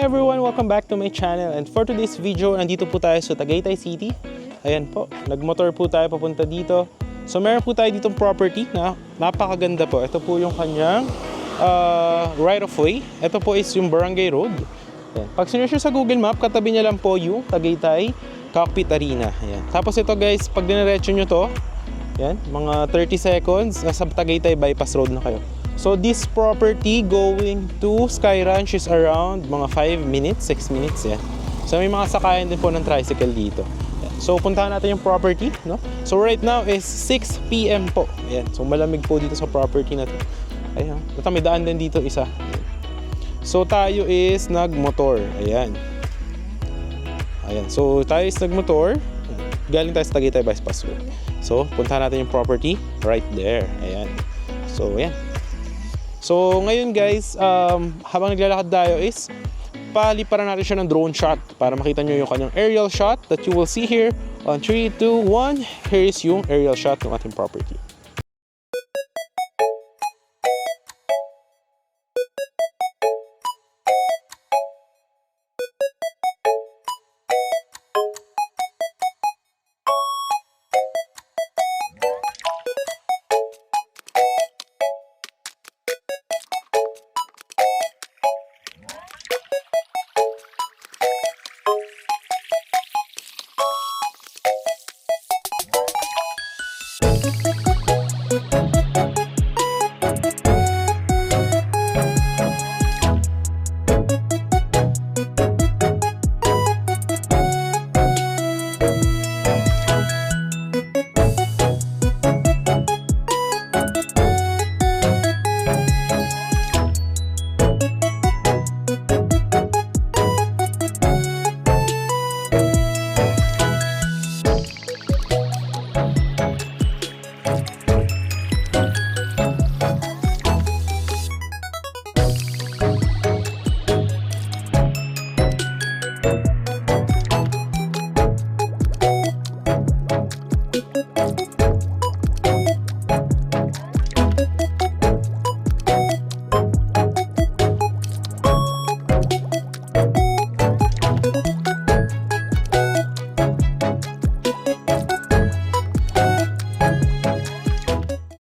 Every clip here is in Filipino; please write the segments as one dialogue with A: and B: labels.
A: everyone! Welcome back to my channel, and for today's video, nandito po tayo sa Tagaytay City. Ayan po, nagmotor po tayo papunta dito. So meron po tayo ditong property na napakaganda po. Ito po yung kanyang right of way. Ito po is yung Barangay Road. Ayan. Pag sinerch sa Google Map, katabi niya lang po yung Tagaytay Cockpit Arena. Ayan. Tapos ito guys, pag diniretso nyo to, ayan, mga 30 seconds, nasa Tagaytay Bypass Road na kayo. So this property going to Sky Ranch is around mga 5 minutes, 6 minutes yan. So may mga sakayan din po ng tricycle dito. Yan. So puntahan natin yung property, no? So right now is 6 PM po. Ayan. So malamig po dito sa property na to. Ayan. Ito may daan din dito isa. Ayan. So tayo is nagmotor. Ayan. Ayan. So tayo is nagmotor. Galing tayo sa Tagaytay Bypass Road. So puntahan natin yung property right there. Ayan. So ayan. So ngayon guys, habang naglalakad tayo is paliparan natin siya ng drone shot para makita nyo yung kanyang aerial shot that you will see here on 3, 2, 1. Here is yung aerial shot ng ating property.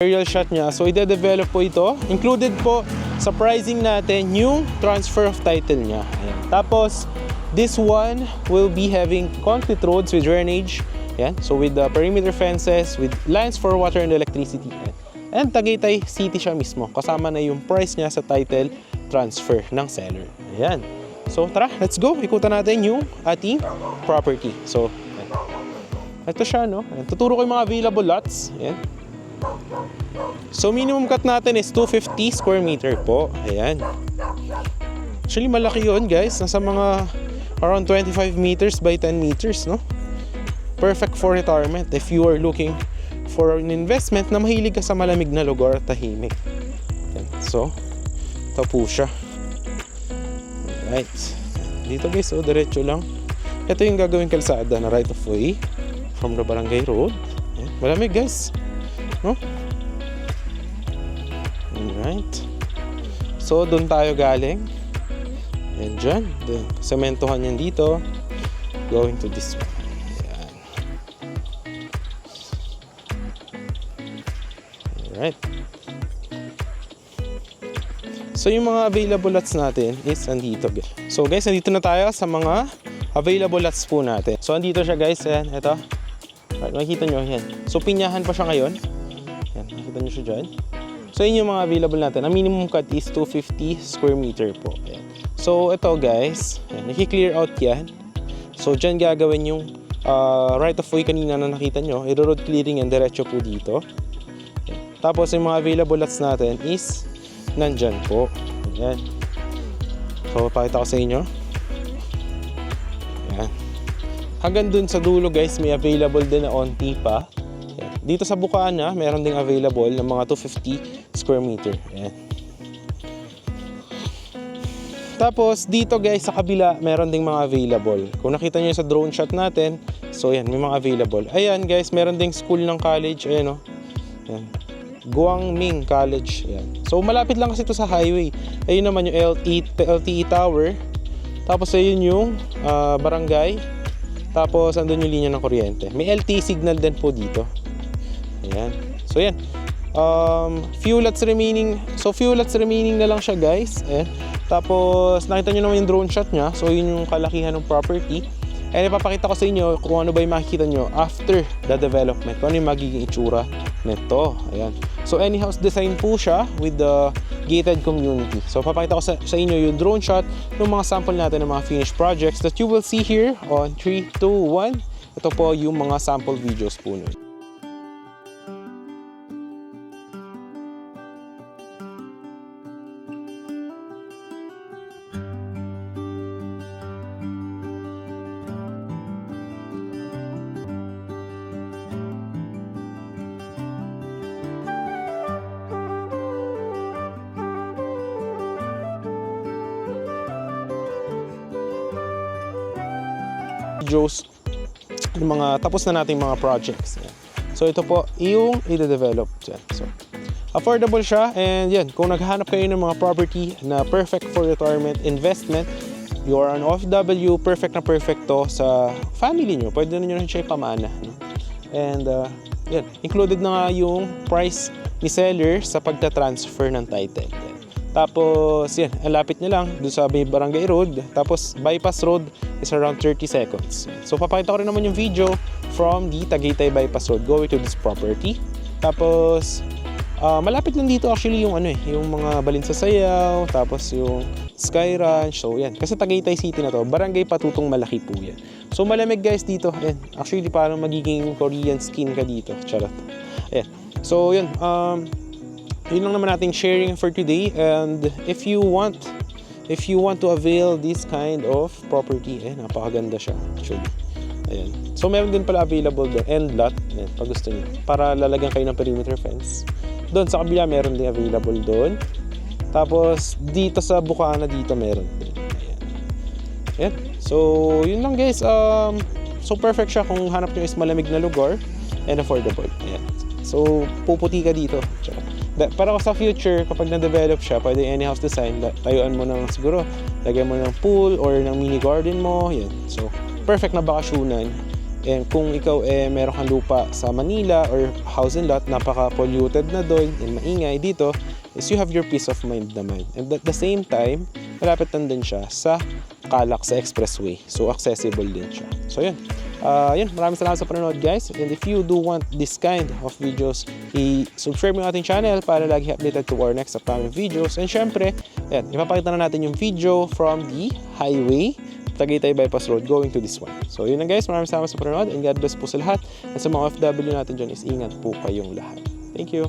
A: Aerial shot niya. So ide-develop po ito. Included po sa pricing natin yung transfer of title niya. Ayan. Tapos this one will be having concrete roads with drainage. Ayan. So with the perimeter fences, with lines for water and electricity. Ayan. And Tagaytay City siya mismo. Kasama na yung price niya sa title transfer ng seller. Ayan. So tara, let's go. Ikutan natin yung ating property. So ayan. Ito siya, no? Ayan. Tuturo ko yung mga available lots. Ayan. So minimum cut natin is 250 square meter po. Ayan. Actually malaki yun guys. Nasa mga around 25 meters by 10 meters, no? Perfect for retirement if you are looking for an investment na mahilig ka sa malamig na lugar at tahimik. Ayan. So ito po siya. Alright. Dito guys, so diretso lang. Ito yung gagawing kalsada na right of way from the Barangay Road. Ayan. Malamig guys, no? Alright. So, doon tayo galing. And dyan. Sementohan yan dito. Going to this one. Ayan. Alright. So, yung mga available lots natin is andito. So, guys, andito na tayo sa mga available lots po natin. So, andito siya guys. Ayan, ito. Alright, makikita nyo. Ayan. So, pinyahan pa siya ngayon. Ayan, makikita nyo siya dyan. So yun yung mga available natin. Ang minimum cut is 250 square meter po. Ayan. So ito guys, naki-clear out yan. So dyan gagawin yung right of way kanina na nakita nyo. I-road clearing yan, diretso po dito. Ayan. Tapos yung mga available lots natin is nandyan po. Ayan. So pakita ko sa inyo. Ayan. Hanggang dun sa dulo guys, may available din na onti pa. Dito sa bukaan niya, meron ding available ng mga 250 square meter. Ayan. Tapos dito guys sa kabila, meron ding mga available. Kung nakita niyo sa drone shot natin, so yan, may mga available. Ayan guys, meron ding school ng college. Ayan o. Ayan. Guangming College. Ayan. So malapit lang kasi ito sa highway. Ayun naman yung LTE Tower. Tapos ayun yung barangay. Tapos andun yung linya ng kuryente. May LTE signal din po dito. Ayan. So yan. Few lots remaining. So few lots remaining na lang siya, guys. Ayan. Tapos nakita nyo naman yung drone shot niya. So yun yung kalakihan ng property. And ipapakita ko sa inyo kung ano ba yung makikita nyo after the development. Kung ano yung magiging itsura nito. Ayan. So any house design po siya with the gated community. So papakita ko sa inyo yung drone shot ng mga sample natin ng mga finished projects that you will see here on 3, 2, 1. Ito po yung mga sample videos po nun. Videos ng mga tapos na nating mga projects. Yan. So ito po yung i-develop dyan. So affordable siya, and yan, kung naghahanap kayo ng mga property na perfect for retirement investment, you are an OFW, perfect na perfect to sa family nyo. Pwede na nyo rin siya ipamana. No? And yan, included na nga yung price ni seller sa pagta-transfer ng title. Yan. Tapos, yan, ang lapit nyo lang doon sa may Barangay Road. Tapos, bypass road is around 30 seconds. So, papakita ko rin naman yung video from the Tagaytay Bypass Road going to this property. Tapos, malapit lang dito actually yung yung mga Balin sa Sayaw, tapos yung Sky Ranch. So, yan. Kasi Tagaytay City na to, Barangay Patutong Malaki po yan. So, malamig guys dito. Yan. Actually, parang magiging Korean skin ka dito. Charot. Ayan. So, yan. Yun lang naman nating sharing for today, and if you want to avail this kind of property, napakaganda siya actually. Ayan. So meron din pala available doon, end lot, ayan, pag gusto niyo, para lalagyan kayo ng perimeter fence. Doon sa kabila meron din available doon. Tapos dito sa Bukana dito meron din. Ayan. Ayan. So yun lang guys. So perfect siya kung hanap niyo is malamig na lugar and affordable. Ayan. So puputi ka dito. Para sa future, kapag na-develop siya, pwede any house design, tayuan mo ng siguro, lagyan mo ng pool or ng mini garden mo, yan. So, perfect na bakasyonan. And kung ikaw meron kang lupa sa Manila or house and lot, napaka-polluted na doon, and maingay dito, is you have your peace of mind naman. And at the same time, malapit lang din siya sa Calac, sa expressway. So, accessible din siya. So, yun. Yun, maraming salamat sa panonood guys, and if you do want this kind of videos, i-subscribe mo ating channel para lagi updated to our next upcoming videos. And syempre, yan, ipapakita na natin yung video from the highway Tagaytay Bypass Road going to this one. So yun lang guys, maraming salamat sa panonood, and God bless po sa lahat, at sa mga OFW natin dyan is ingat po kayong lahat. Thank you.